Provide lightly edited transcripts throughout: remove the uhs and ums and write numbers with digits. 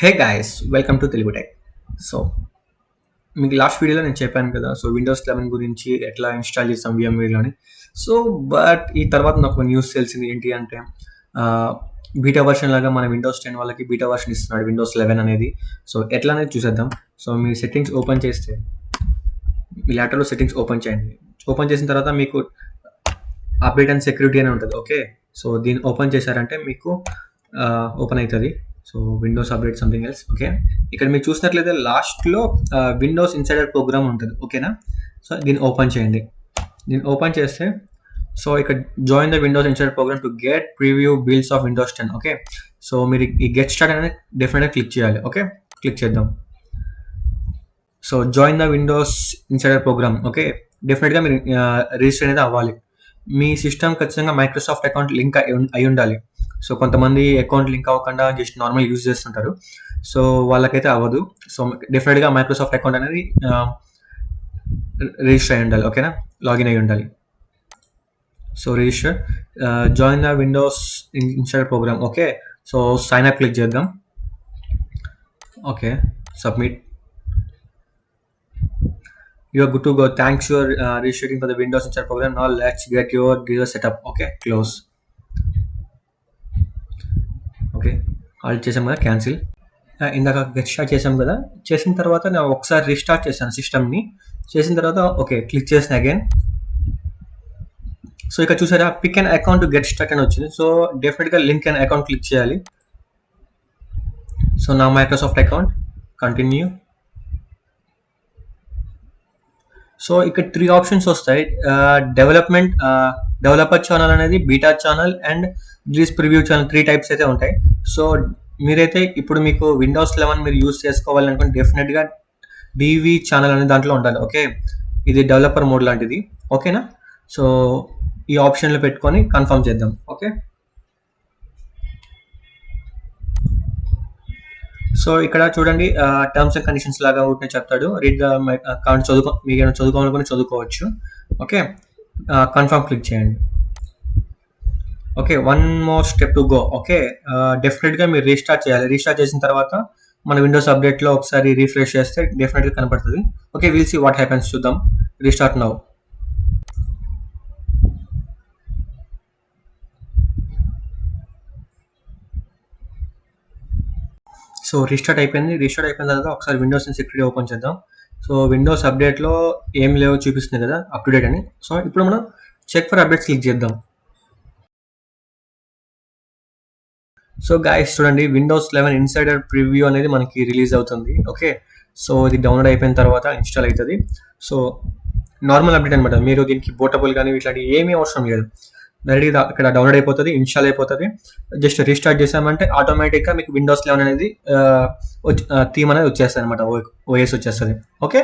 Hey guys welcome to Telugu tech. So మీకు last వీడియోలో నేను చెప్పాను కదా, సో విండోస్ 11 గురించి ఎట్లా ఇన్స్టాల్ చేస్తాం VMwareలోని. సో బట్ ఈ తర్వాత నాకు న్యూస్ తెలిసింది ఏంటి అంటే బీటా వర్షన్ లాగా మన విండోస్ 10 వాళ్ళకి బీటా వర్షన్ ఇస్తున్నాడు విండోస్ 11 అనేది. సో ఎట్లా అనేది చూసేద్దాం. సో మీ సెట్టింగ్స్ ఓపెన్ చేస్తే మీ ల్యాప్టాప్లో సెట్టింగ్స్ ఓపెన్ చేయండి. ఓపెన్ చేసిన తర్వాత మీకు అప్డేట్ అండ్ సెక్యూరిటీ అని ఉంటుంది. ఓకే, సో దీన్ని ఓపెన్ చేశారంటే మీకు ఓపెన్ అవుతుంది. So Windows update something else. Okay, ఇక్కడ మీరు చూసినట్లయితే లాస్ట్లో విండోస్ ఇన్సైడర్ ప్రోగ్రామ్ ఉంటుంది. ఓకేనా, సో దీన్ని ఓపెన్ చేయండి. దీన్ని ఓపెన్ చేస్తే సో ఇక్కడ join the Windows insider program to get preview builds of Windows 10. Okay, so మీరు ఈ గెట్ స్టార్ట్ అనేది డెఫినెట్గా క్లిక్ చేయాలి. ఓకే, క్లిక్ చేద్దాం. So join the Windows insider program. Okay, డెఫినెట్గా మీరు రిజిస్టర్ అనేది అవ్వాలి. మీ సిస్టమ్ ఖచ్చితంగా మైక్రోసాఫ్ట్ అకౌంట్ లింక్ అయి ఉండాలి. సో కొంతమంది అకౌంట్ లింక్ అవ్వకుండా జస్ట్ నార్మల్ యూజ్ చేస్తుంటారు. సో వాళ్ళకైతే అవ్వదు. సో డెఫినెట్గా మైక్రోసాఫ్ట్ అకౌంట్ అనేది రిజిస్టర్ అయి ఉండాలి. ఓకేనా, లాగిన్ అయి ఉండాలి. So register, join the windows install program. Okay, so sign up click చేద్దాం. Okay, submit. You are good to go. Thanks for registering for the Windows install program. Now let's get your device setup. Okay, close. Okay, all చేసాం కదా, cancel. ఇందాక get start చేసాం కదా, చేసిన తర్వాత నేను ఒకసారి రీస్టార్ట్ చేశాను సిస్టమ్ని. చేసిన తర్వాత ఓకే క్లిక్ చేసిన అగైన్. సో ఇక్కడ చూసారా, pick an account to get start అని వచ్చింది. సో డెఫినెట్గా లింక్ అన్ అకౌంట్ క్లిక్ చేయాలి. సో నా మైక్రోసాఫ్ట్ అకౌంట్, కంటిన్యూ. సో ఇక్కడ 3 ఆప్షన్స్ వస్తాయి. డెవలపర్ ఛానల్ అనేది, beta channel and release preview channel, 3 types అయితే ఉంటాయి. సో మీరైతే ఇప్పుడు మీకు విండోస్ 11 మీరు యూస్ చేసుకోవాలనుకుంటే డెఫినెట్గా డివి ఛానల్ అనే దాంట్లో ఉండాలి. ఓకే, ఇది డెవలపర్ మోడ్ లాంటిది. ఓకేనా, సో ఈ ఆప్షన్లో పెట్టుకొని కన్ఫర్మ్ చేద్దాం. ఓకే, సో ఇక్కడ చూడండి, టర్మ్స్ అండ్ కండిషన్స్ లాగా ఉంటే చెప్తాడు. రీడ్ ద అకౌంట్ మీకు ఏమైనా చదువుకోవాలనుకుని చదువుకోవచ్చు. ఓకే, కన్ఫర్మ్ క్లిక్ చేయండి. Okay, one more step to go. Okay, డెఫినెట్గా మీరు రీస్టార్ట్ చేయాలి. రీస్టార్ట్ చేసిన తర్వాత మన విండోస్ అప్డేట్లో ఒకసారి రీఫ్రెష్ చేస్తే డెఫినెట్గా కనపడుతుంది. Okay, will see what happens, చూద్దాం. Restart now. సో రీస్టార్ట్ అయిపోయింది. రీస్టార్ట్ అయిపోయిన తర్వాత ఒకసారి విండోస్ సెక్యూరిటీ ఓపెన్ చేద్దాం. సో విండోస్ అప్డేట్లో ఏం లేవో చూపిస్తుంది కదా, అప్ టు డేట్ అని. సో ఇప్పుడు మనం చెక్ ఫర్ అప్డేట్స్ క్లిక్ చేద్దాం. సో గాయస్ చూడండి, విండోస్ 11 ఇన్సైడర్ ప్రివ్యూ అనేది మనకి రిలీజ్ అవుతుంది. ఓకే, సో ఇది డౌన్లోడ్ అయిపోయిన తర్వాత ఇన్స్టాల్ అవుతుంది. సో నార్మల్ అప్డేట్ అనమాట. మీరు దీనికి పోర్టబుల్ కానీ ఇట్లాంటి ఏమీ అవసరం లేదు. డైరెక్ట్గా ఇక్కడ డౌన్లోడ్ అయిపోతుంది, ఇన్స్టాల్ అయిపోతుంది. జస్ట్ రీస్టార్ట్ చేసామంటే ఆటోమేటిక్గా మీకు విండోస్ 11 అనేది థీమ్ అనేది వచ్చేస్తుంది అనమాట, ఓఎస్ వచ్చేస్తుంది. ఓకే,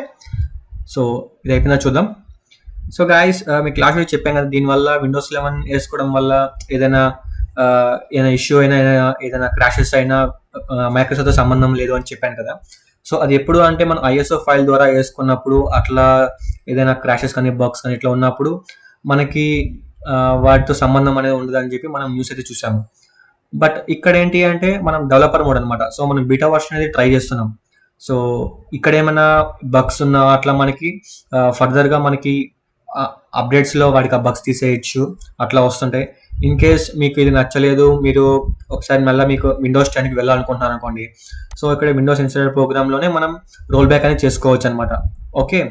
సో ఇది అయిపోయిందా చూద్దాం. సో గాయస్ మీకు లాస్ట్ వీక్ చెప్పాను కదా, దీనివల్ల విండోస్ 11 వేసుకోవడం వల్ల ఏదైనా ఇష్యూ అయినా, ఏదైనా క్రాషెస్ అయినా మైక్రోసాఫ్ట్తో సంబంధం లేదు అని చెప్పాను కదా. సో అది ఎప్పుడు అంటే మనం ISO ఫైల్ ద్వారా వేసుకున్నప్పుడు అట్లా ఏదైనా క్రాషెస్ కానీ బగ్స్ కానీ ఇట్లా ఉన్నప్పుడు మనకి వాటితో సంబంధం అనేది ఉండదని చెప్పి మనం న్యూస్ అయితే చూసాము. బట్ ఇక్కడ ఏంటి అంటే మనం డెవలపర్ మోడ్ అనమాట. సో మనం బీటా వర్షన్ అనేది ట్రై చేస్తున్నాం. సో ఇక్కడ ఏమైనా బగ్స్ ఉన్నా అట్లా మనకి ఫర్దర్గా మనకి అప్డేట్స్లో వాటికి ఆ బగ్స్ తీసేయచ్చు, అట్లా వస్తుంటాయి. ఇన్ కేస్ మీకు ఇది నచ్చలేదు, మీరు ఒకసారి మళ్ళీ మీకు విండోస్ 10కి వెళ్ళాలనుకుంటున్నారు అనుకోండి, సో ఇక్కడ విండోస్ ఇన్స్టాల్ ప్రోగ్రామ్లోనే మనం రోల్ బ్యాక్ అనేది చేసుకోవచ్చు అనమాట. ఓకే,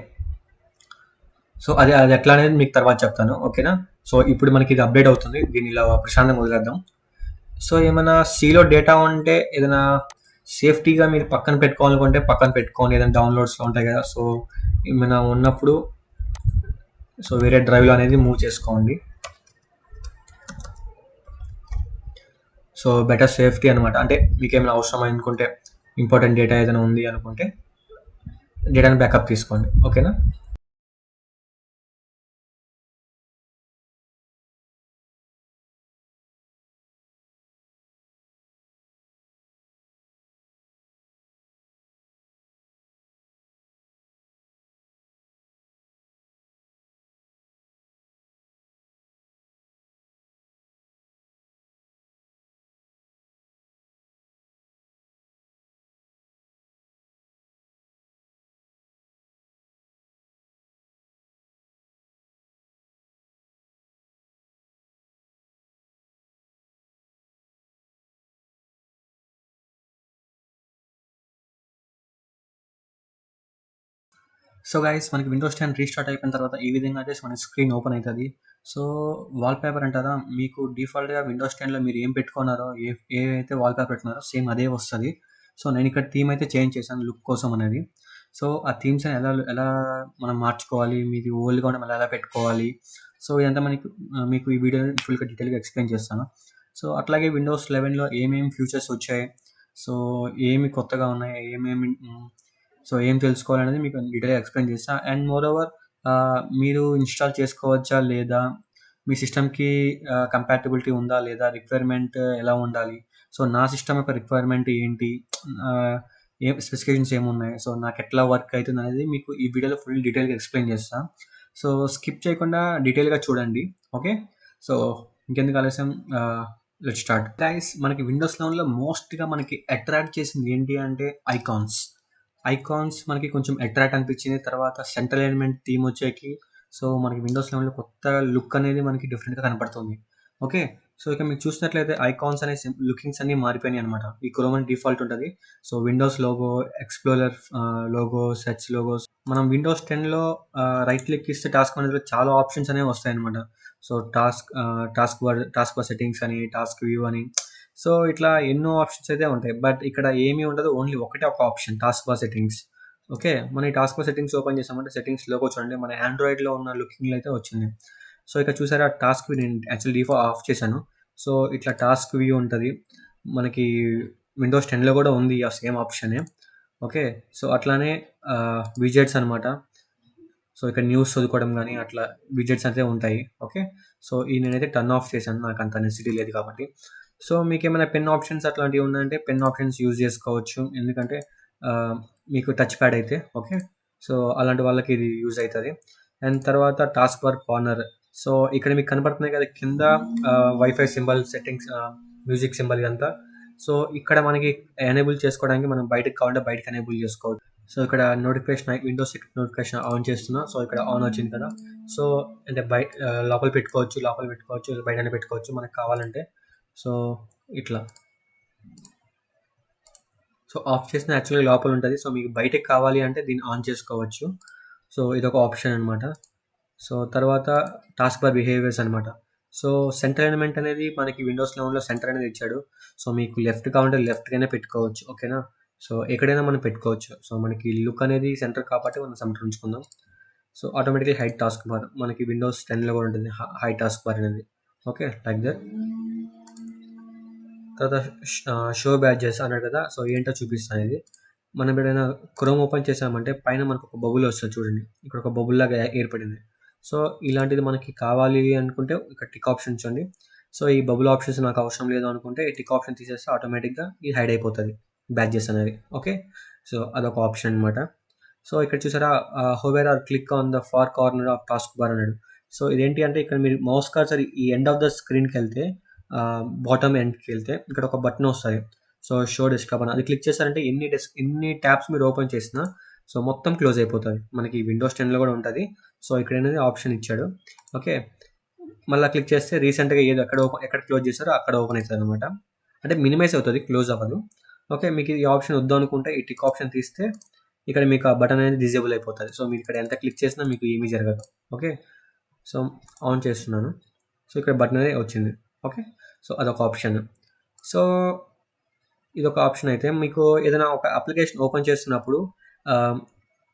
సో అది అది ఎట్లా అనేది మీకు తర్వాత చెప్తాను. ఓకేనా, సో ఇప్పుడు మనకి ఇది అప్డేట్ అవుతుంది. దీన్ని ఇలా ప్రశాంతంగా వదిలేద్దాం. సో ఏమైనా సీలో డేటా ఉంటే ఏదైనా సేఫ్టీగా మీరు పక్కన పెట్టుకోవాలనుకుంటే పక్కన పెట్టుకోండి. ఏదైనా డౌన్లోడ్స్లో ఉంటాయి కదా, సో ఏమైనా ఉన్నప్పుడు సో వేరే డ్రైవ్లో అనేది మూవ్ చేసుకోండి. సో బెటర్ సేఫ్టీ అనమాట. అంటే మీకు ఏమైనా అవసరం అనుకుంటే, ఇంపార్టెంట్ డేటా ఏదైనా ఉంది అనుకుంటే డేటాని బ్యాకప్ తీసుకోండి. ఓకేనా. సో గైస్ మనకి విండోస్ 10 రీస్టార్ట్ అయిపోయిన తర్వాత ఈ విధంగా అయితే మన స్క్రీన్ ఓపెన్ అవుతుంది. సో వాల్‌పేపర్ అంటారా, మీకు డిఫాల్ట్‌గా విండోస్ 10లో మీరు ఏం పెట్టుకున్నారో, ఏవైతే వాల్‌పేపర్ పెట్టుకున్నారో సేమ్ అదే వస్తది. సో నేను ఇక్కడ థీమ్ అయితే చేంజ్ చేశాను లుక్ కోసం అనేది. సో ఆ థీమ్స్‌ని ఎలా ఎలా మనం మార్చుకోవాలి, మీది ఓల్డ్‌గా ఉన్న మళ్ళీ ఎలా పెట్టుకోవాలి. సో ఇదంతా మీకు ఈ వీడియో ఫుల్‌గా డీటెయిల్‌గా ఎక్స్‌ప్లెయిన్ చేస్తాను. సో అట్లాగే విండోస్ 11లో ఏమేమి ఫీచర్స్ వచ్చాయి, సో ఏమి కొత్తగా ఉన్నాయి, సో ఏం తెలుసుకోవాలనేది మీకు డీటెయిల్‌గా ఎక్స్‌ప్లెయిన్ చేస్తా. అండ్ మోరోవర్ మీరు ఇన్‌స్టాల్ చేసుకోవచ్చా లేదా? మీ సిస్టమ్‌కి కంపాటిబిలిటీ ఉందా లేదా? రిక్వైర్మెంట్ ఎలా ఉండాలి? సో నా సిస్టమ్ యొక్క రిక్వైర్మెంట్ ఏంటి? ఆహ్, ఏం స్పెసిఫికేషన్స్ ఏమున్నాయి? సో నాకెట్లా వర్క్ అయితుందనేది మీకు ఈ వీడియోలో ఫుల్ డీటెయిల్‌గా ఎక్స్‌ప్లెయిన్ చేస్తా. సో స్కిప్ చేయకుండా డీటెయిల్‌గా చూడండి. ఓకే. సో ఇంకెందుకు ఆలస్యం, లెట్స్ స్టార్ట్. గైస్ మనకి విండోస్ 11లో మోస్ట్‌గా మనకి అట్రాక్ట్ చేసింది ఏంటి అంటే ఐకాన్స్. ఐకాన్స్ మనకి కొంచెం అట్రాక్ట్ అనిపించింది. తర్వాత సెంట్రల్ ఎలిమెంట్ థీమ్ వచ్చేకి సో మనకి విండోస్ 11లో కొత్త లుక్ అనేది మనకి డిఫరెంట్‌గా కనపడుతుంది. ఓకే. సో ఇక మీరు చూసినట్లయితే ఐకాన్స్ అనే లుకింగ్స్ అన్నీ మారిపోయినాయి అనమాట. ఈ క్రోమ్ అని డిఫాల్ట్ ఉంటది. So Windows logo, explorer logo, search logos మనం విండోస్ 10లో రైట్ క్లిక్ ఇస్తే టాస్క్ మేనేజర్‌లో చాలా ఆప్షన్స్ అనేవి వస్తాయన్నమాట. సో టాస్క్ బార్ సెట్టింగ్స్ అని, టాస్క్ వ్యూ అని సో ఇట్లా ఎన్నో ఆప్షన్స్ అయితే ఉంటాయి. బట్ ఇక్కడ ఏమీ ఉండదు. ఓన్లీ ఒకటే ఒక option task bar settings. Okay. మన ఈ టాస్క్ బార్ సెట్టింగ్స్ ఓపెన్ చేసామంటే సెట్టింగ్స్‌లోకి చూడండి మన ఆండ్రాయిడ్‌లో ఉన్న లుకింగ్‌లో అయితే వచ్చింది. సో ఇక్కడ చూసారా టాస్క్ వ్యూ నేను యాక్చువల్లీ డిఫాల్ట్ ఆఫ్ చేశాను. సో ఇట్లా టాస్క్ వ్యూ ఉంటది. మనకి విండోస్ 10లో కూడా ఉంది ఆ సేమ్ ఆప్షనే. ఓకే. సో అట్లానే విజెట్స్ అనమాట. సో ఇక్కడ న్యూస్ చదువుకోవడం గానీ అట్లా విజెట్స్ అయితే ఉంటాయి. ఓకే. సో నేనైతే టర్న్ ఆఫ్ చేశాను. నాకంత నెసెసిటీ లేదు కాబట్టి. సో మీకేమైనా పెన్ ఆప్షన్స్ అట్లాంటివి ఉన్నాయంటే పెన్ ఆప్షన్స్ యూజ్ చేసుకోవచ్చు. ఎందుకంటే ఆహ్, మీకు టచ్ ప్యాడ్ అయితే ఓకే. సో అలాంటి వాళ్ళకి ఇది యూజ్ అయితది. అండ్ తర్వాత టాస్క్ బార్ కార్నర్. సో ఇక్కడ మీకు కనపడుతున్నాయి కదా కింద wifi symbol settings, music symbol ఇదంతా. సో ఇక్కడ మనకి ఎనేబుల్ చేసుకోవడానికి మనం బయటకి కావాలంటే బయటకి ఎనేబుల్ చేసుకోవచ్చు. సో ఇక్కడ నోటిఫికేషన్ విండోస్ నోటిఫికేషన్ ఆన్ చేస్తున్నా. సో ఇక్కడ ఆన్ వచ్చింది కదా. సో అంటే లోపల పెట్టుకోవచ్చు బయటనే పెట్టుకోవచ్చు మనకు కావాలంటే. సో ఇట్లా సో ఆఫ్ చేసిన యాక్చువల్‌గా లోపల ఉంటది. సో మీకు బయటకి కావాలి అంటే దీన్ని ఆన్ చేసుకోవచ్చు. సో ఇదొక ఆప్షన్ అనమాట. సో తర్వాత టాస్క్ బార్ బిహేవియర్స్ అనమాట. సో సెంటర్ ఎలిమెంట్ అనేది మనకి విండోస్ 11లో సెంటర్ అనేది ఇచ్చాడు. సో మీకు లెఫ్ట్ కావాలంటే లెఫ్ట్‌గానే పెట్టుకోవచ్చు. ఓకేనా. సో ఎక్కడైనా మనం పెట్టుకోవచ్చు. సో మనకి లుక్ అనేది సెంటర్ కాబట్టి మనం సెంటర్ ఉంచుకుందాం. So automatically hide task bar మనకి విండోస్ 10లో కూడా ఉంటుంది. హై టాస్క్ బార్ అనేది. ఓకే. Like that. తర్వాత షో బ్యాడ్జెస్ అన్నాడు కదా. సో ఏంటో చూపిస్తాను ఇది. మనం ఎప్పుడైనా క్రోమ్ ఓపెన్ చేసామంటే పైన మనకు ఒక బబుల్ వస్తుంది చూడండి. ఇక్కడ ఒక బబుల్ లాగా ఏర్పడింది. సో ఇలాంటిది మనకి కావాలి అనుకుంటే ఇక్కడ టిక్ ఆప్షన్ ఉంచండి. సో ఈ బబుల్ ఆప్షన్స్ నాకు అవసరం లేదు అనుకుంటే ఈ టిక్ ఆప్షన్ తీసేస్తే ఆటోమేటిక్‌గా ఇది హైడ్ అయిపోతది. బ్యాడ్జెస్ అనేది. ఓకే. సో అదొక ఆప్షన్ అనమాట. సో ఇక్కడ చూసారా hover or click on the far corner of task bar అన్నాడు. సో ఇదేంటి అంటే ఇక్కడ మీరు మౌస్ కర్సర్ ఈ ఎండ్ ఆఫ్ ద స్క్రీన్‌కెళ్తే బాటమ్ ఎండ్‌కెళ్తే ఇక్కడ ఒక బటన్ వస్తది. సో షో డెస్క్‌టాప్ అని. అది క్లిక్ చేశారంటే ఎన్ని ట్యాబ్స్ మీరు ఓపెన్ చేసినా సో మొత్తం క్లోజ్ అయిపోతది. మనకి విండోస్ 10లో కూడా ఉంటది. సో ఇక్కడనేది ఆప్షన్ ఇచ్చాడు. ఓకే. మళ్ళా క్లిక్ చేస్తే రీసెంట్‌గా ఏదో ఎక్కడ క్లోజ్ చేశారో అక్కడ ఓపెన్ అయితదనమాట. అంటే మినిమైజ్ అవుతది. క్లోజ్ అవ్వదు. ఓకే. మీకు ఈ ఆప్షన్ వద్దు అనుకుంటే ఈ టిక్ ఆప్షన్ తీస్తే ఇక్కడ మీకు ఆ బటన్ అనేది డిజేబుల్ అయిపోతది. సో మీరు ఇక్కడ ఎంత క్లిక్ చేసినా మీకు ఏమీ జరగదు. ఓకే. సో ఆన్ చేస్తున్నాను. సో ఇక్కడ బటన్ అనేది వచ్చింది. ఓకే. సో అదొక ఆప్షన్. సో ఇదొక ఆప్షన్ అయితే మీకు ఏదైనా ఒక అప్లికేషన్ ఓపెన్ చేస్తున్నప్పుడు ఆహ్,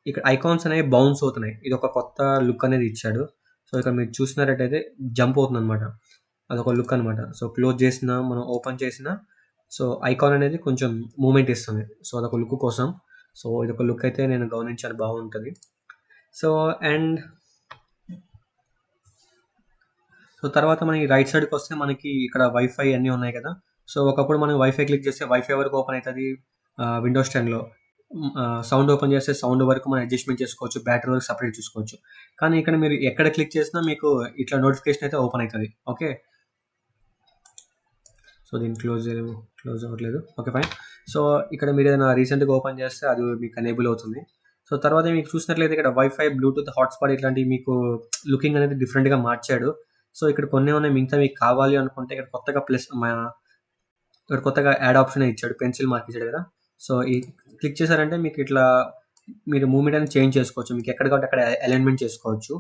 ఇక్కడ ఐకాన్స్ అనేవి బౌన్స్ అవుతున్నాయి. ఇదొక కొత్త లుక్ అనేది ఇచ్చాడు. సో ఇక్కడ మీరు చూసినట్టయితే జంప్ అవుతుందనమాట. అదొక లుక్ అనమాట. సో క్లోజ్ చేసినా, మనం ఓపెన్ చేసినా సో ఐకాన్ అనేది కొంచెం మూవ్‌మెంట్ ఇస్తుంది. సో అదొక లుక్ కోసం. సో ఇదొక లుక్ అయితే నేను గమనించాను బాగుంటది. సో అండ్ సో తర్వాత మనకి రైట్ సైడ్‌కొస్తే మనకి ఇక్కడ వైఫై అన్నీ ఉన్నాయి కదా. సో ఒకప్పుడు మనం వైఫై క్లిక్ చేస్తే వైఫై వరకు ఓపెన్ అయితది విండోస్ 10లో. సౌండ్ ఓపెన్ చేస్తే సౌండ్ వరకు మనం అడ్జస్ట్‌మెంట్ చేసుకోవచ్చు. బ్యాటరీ వరకు సెపరేట్ చూసుకోవచ్చు. కానీ ఇక్కడ మీరు ఎక్కడ క్లిక్ చేసినా మీకు ఇట్లా నోటిఫికేషన్ అయితే ఓపెన్ అయితది. ఓకే. సో దీన్ని క్లోజ్ అవ్వట్లేదు. Okay fine. సో ఇక్కడ మీరు ఏదైనా రీసెంట్‌గా ఓపెన్ చేస్తే అది మీకు ఎనేబుల్ అవుతుంది. సో తర్వాత మీకు చూసినట్లయితే ఇక్కడ వైఫై, బ్లూటూత్, హాట్‌స్పాట్ ఇట్లాంటివి మీకు లుకింగ్ అనేది డిఫరెంట్‌గా మార్చాడు. సో ఇక్కడ కొన్నే ఉన్నాయి. మిగతా మీకు కావాలి అనుకుంటే ఇక్కడ కొత్తగా యాడ్ ఆప్షన్ ఇచ్చాడు. పెన్సిల్ మార్క్ ఇచ్చాడు కదా. సో ఈ క్లిక్ చేశారంటే మీకు ఇట్లా మీరు మూవ్‌మెంట్ అనేది చేంజ్ చేసుకోవచ్చు. మీకు ఎక్కడ కావాలంటే అక్కడ అలైన్‌మెంట్ చేసుకోవచ్చు.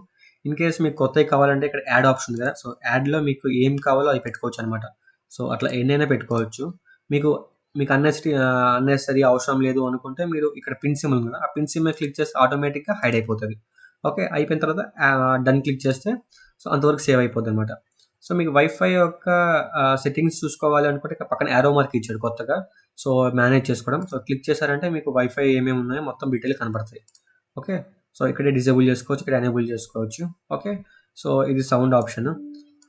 ఇన్ కేస్ మీకు కొత్తవి కావాలంటే ఇక్కడ యాడ్ ఆప్షన్ ఉంది కదా! సో, యాడ్‌లో మీకు ఏం కావాలో అవి పెట్టుకోవచ్చనమాట. సో, అట్లా ఎన్నైనా పెట్టుకోవచ్చు. మీకు మీకు అన్నెసెసరీ అవసరం లేదు అనుకుంటే మీరు ఇక్కడ పిన్ సింబల్ ఉంది కదా! ఆ పిన్ సింబల్ క్లిక్ చేస్తే ఆటోమేటిక్‌గా హైడ్ అయిపోతది. ఓకే. అయిపోయిన తర్వాత డన్ క్లిక్ చేస్తే సో, అంతవరకు సేవ్ అయిపోద్దనమాట. సో, మీకు వైఫై యొక్క సెట్టింగ్స్ చూసుకోవాలి అనుకుంటే ఇక్కడ పక్కన యారో మార్క్ ఇచ్చాడు కొత్తగా. సో, మేనేజ్ చేసుకోవడం. సో, క్లిక్ చేశారంటే మీకు వైఫై ఏమేమి ఉన్నాయో మొత్తం డీటెయిల్ కనపడతాయి. ఓకే. సో, ఇక్కడే డిజేబుల్ చేసుకోవచ్చు. ఇక్కడ ఎనేబుల్ చేసుకోవచ్చు. ఓకే. సో, ఇది సౌండ్ ఆప్షన్.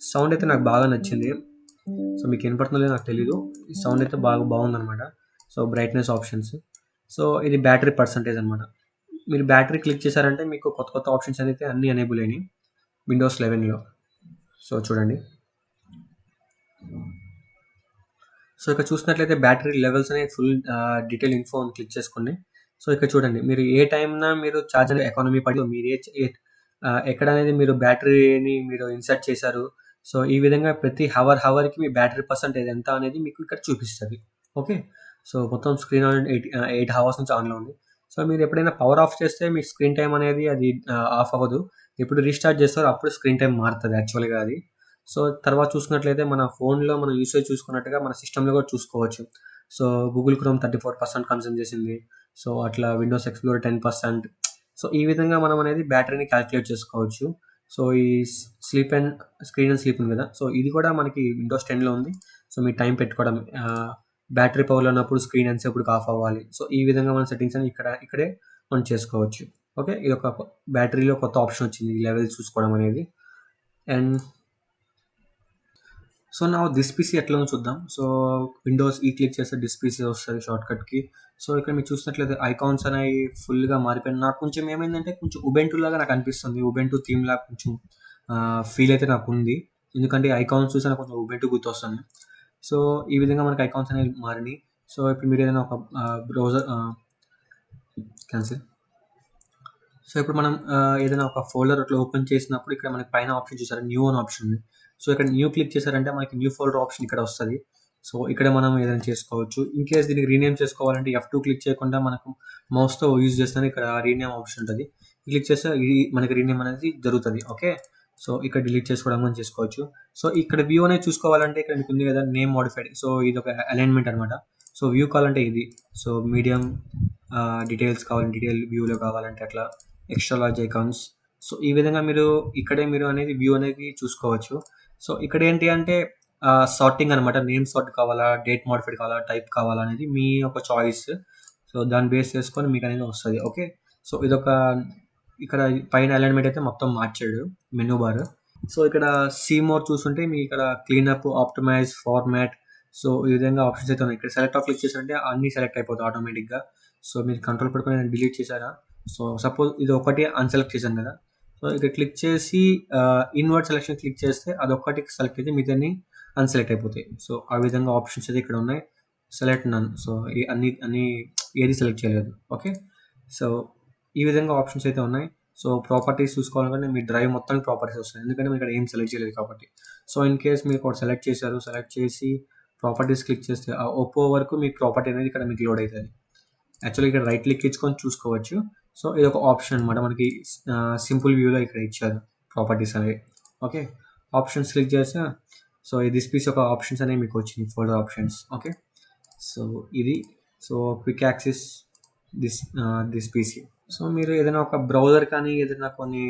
సౌండ్ అయితే నాకు బాగా నచ్చింది. సో, మీకు వినపడుతుందో లేదో నాకు తెలీదు. ఈ సౌండ్ అయితే బాగుందనమాట. So, brightness options. సో, ఇది బ్యాటరీ పర్సెంటేజ్ అనమాట. మీరు బ్యాటరీ క్లిక్ చేశారంటే మీకు కొత్త ఆప్షన్స్ అయితే అన్నీ ఎనేబుల్ అయినాయి విండోస్ 11లో. సో, చూడండి. సో, ఇక్కడ చూసినట్లయితే బ్యాటరీ లెవెల్స్ అనేవి ఫుల్ డీటెయిల్ ఇన్ఫో అని క్లిక్ చేసుకోండి. సో, ఇక్కడ చూడండి మీరు ఏ టైమ్‌న మీరు ఛార్జ్ అనేది ఎకానమీ పడి మీరు ఎక్కడనేది మీరు బ్యాటరీని మీరు ఇన్సర్ట్ చేశారు. సో, ఈ విధంగా ప్రతి హవర్‌కి మీ బ్యాటరీ పర్సెంటేజ్ ఎంత అనేది మీకు ఇక్కడ చూపిస్తది. ఓకే. సో, మొత్తం స్క్రీన్ ఆన్ 8 హవర్స్ నుంచి ఆన్‌లో ఉంది. సో, మీరు ఎప్పుడైనా పవర్ ఆఫ్ చేస్తే మీ స్క్రీన్ టైమ్ అనేది అది ఆఫ్ అవ్వదు. ఎప్పుడు రీస్టార్ట్ చేస్తారో అప్పుడు స్క్రీన్ టైమ్ మారుతది యాక్చువల్‌గా అది. సో, తర్వాత చూసుకున్నట్లయితే మన ఫోన్‌లో మనం యూసేజ్ చూసుకున్నట్టుగా మన సిస్టమ్‌లో కూడా చూసుకోవచ్చు. సో, గూగుల్ క్రోమ్ 34% కన్జ్యూమ్ చేసింది. సో, అట్లా విండోస్ ఎక్స్‌ప్లోరర్ 10%. సో, ఈ విధంగా మనం అనేది బ్యాటరీని కాలిక్యులేట్ చేసుకోవచ్చు. సో, ఈ sleep and screen and sleep ఉంది కదా! సో, ఇది కూడా మనకి విండోస్ 10లో ఉంది. సో, మీరు టైం పెట్టుకోవడం బ్యాటరీ పవర్‌లో ఉన్నప్పుడు స్క్రీన్ ఎంతసేపటికి ఆఫ్ అవ్వాలి. సో, ఈ విధంగా మన సెట్టింగ్స్ అని ఇక్కడే మనం చేసుకోవచ్చు. ఓకే. ఇదొక బ్యాటరీలో కొత్త ఆప్షన్ వచ్చింది. ఈ లెవెల్స్ చూసుకోవడం అనేది. And so, now this PC ఎట్లా ఉందో చూద్దాం. సో, విండోస్ క్లిక్ చేస్తే దిస్ పీసీ వస్తది షార్ట్‌కట్‌కి. సో, ఇక్కడ మీరు చూసినట్లయితే ఐకాన్స్ అనేవి ఫుల్‌గా మారిపోయినాయి. నాకు కొంచెం ఏమైందంటే కొంచెం ఉబెంటు లాగా నాకు అనిపిస్తుంది. ఉబెంటు థీమ్ లాగా కొంచెం ఫీల్ అయితే నాకుంది. ఎందుకంటే ఐకాన్స్ చూస్తే నాకు కొంచెం ఉబెంటు గుర్తొస్తుంది. సో, ఈ విధంగా మనకి ఐకాన్స్ అనేవి మారినాయి. సో, ఇప్పుడు మీరు ఏదైనా ఒక బ్రౌజర్ క్యాన్సిల్. సో, ఇప్పుడు మనం ఏదైనా ఒక ఫోల్డర్ అట్లా ఓపెన్ చేసినప్పుడు ఇక్కడ మనకి పైన ఆప్షన్ చూసారా న్యూ అని ఆప్షన్ ఉంది. సో, ఇక్కడ న్యూ క్లిక్ చేశారంటే మనకి న్యూ ఫోల్డర్ ఆప్షన్ ఇక్కడ వస్తది. సో, ఇక్కడ మనం ఏదైనా చేసుకోవచ్చు. ఇన్ కేస్ దీనికి రీనేమ్ చేసుకోవాలంటే F2 క్లిక్ చేయకుండా మనకు మౌస్‌తో యూజ్ చేస్తేనే ఇక్కడ రీనేమ్ ఆప్షన్ ఉంటది. క్లిక్ చేస్తే మనకి రీనేమ్ అనేది జరుగుతది. ఓకే. సో, ఇక్కడ డిలీట్ చేసుకోవడం గాని చేసుకోవచ్చు. సో, ఇక్కడ వ్యూ అనేది చూసుకోవాలంటే ఇక్కడ మీకు ఉంది కదా నేమ్ మోడిఫైడ్. సో, ఇదొక అలైన్‌మెంట్ అనమాట. సో, వ్యూ కావాలంటే ఇది. సో, మీడియం డీటెయిల్స్ కావాలంటే డీటెయిల్ వ్యూలో కావాలంటే అట్లా ఎక్స్ట్రా లార్జ్ ఐకాన్స్. సో, ఈ విధంగా మీరు అనేది వ్యూ అనేది చూసుకోవచ్చు. సో, ఇక్కడ ఏంటి అంటే సార్టింగ్ అనమాట. నేమ్ సార్ట్ కావాలా, డేట్ మోడిఫైడ్ కావాలా, టైప్ కావాలా అనేది మీ యొక్క చాయిస్. సో, దాన్ని బేస్ చేసుకొని మీకనేది వస్తది. ఓకే. సో, ఇక్కడ పైన అలైన్‌మెంట్ అయితే మొత్తం మార్చాడు మెనూ బార్. సో, ఇక్కడ సీ మోర్ చూస్తుంటే మీకు ఇక్కడ క్లీనప్, ఆప్టిమైజ్, ఫార్మాట్. సో, ఈ విధంగా ఆప్షన్స్ అయితే ఉన్నాయి. ఇక్కడ సెలెక్ట్ ఆల్ క్లిక్ చేశారంటే అన్నీ సెలెక్ట్ అయిపోతాయి ఆటోమేటిక్‌గా. సో, మీరు కంట్రోల్ పట్టుకొని డిలీట్ చేశారా? సో, సపోజ్ ఇది ఒకటి అన్‌సెలెక్ట్ చేశాను కదా! సో, ఇక్కడ క్లిక్ చేసి ఇన్వర్ట్ సెలక్షన్ క్లిక్ చేస్తే అదొక్కటి సెలెక్ట్ అయితే మిగతాన్ని అన్‌సెలెక్ట్ అయిపోతాయి. సో, ఆ విధంగా ఆప్షన్స్ అయితే ఇక్కడ ఉన్నాయి. సెలెక్ట్ నన్. సో, అన్నీ ఏది సెలెక్ట్ చేయలేదు. ఓకే. సో, ఈ విధంగా ఆప్షన్స్ అయితే ఉన్నాయి. సో, ప్రాపర్టీస్ చూసుకోవాలనుకుంటే మీ డ్రైవ్ మొత్తానికి ప్రాపర్టీస్ వస్తాయి. ఎందుకంటే మీరు ఇక్కడ ఏం సెలెక్ట్ చేయలేదు కాబట్టి. సో, ఇన్ కేస్ మీరు ఒకటి సెలెక్ట్ చేశారు. సెలెక్ట్ చేసి ప్రాపర్టీస్ క్లిక్ చేస్తే ఆ ఒప్పో వరకు మీ ప్రాపర్టీ అనేది ఇక్కడ మీకు లోడ్ అయితది. యాక్చువల్‌గా ఇక్కడ రైట్ క్లిక్ ఇచ్చుకొని చూసుకోవచ్చు. సో, ఇదొక ఆప్షన్ అనమాట. మనకి సింపుల్ వ్యూలో ఇక్కడ ఇచ్చారు ప్రాపర్టీస్ అనేవి. ఓకే. ఆప్షన్స్ క్లిక్ చేస్తే సో, దిస్ పీస్ యొక్క ఆప్షన్స్ అనేవి మీకు వచ్చినాయి. Folder options. ఓకే. సో, ఇది. So, quick access this PC. So, మీరు ఏదైనా ఒక బ్రౌజర్ కానీ ఏదైనా కొన్ని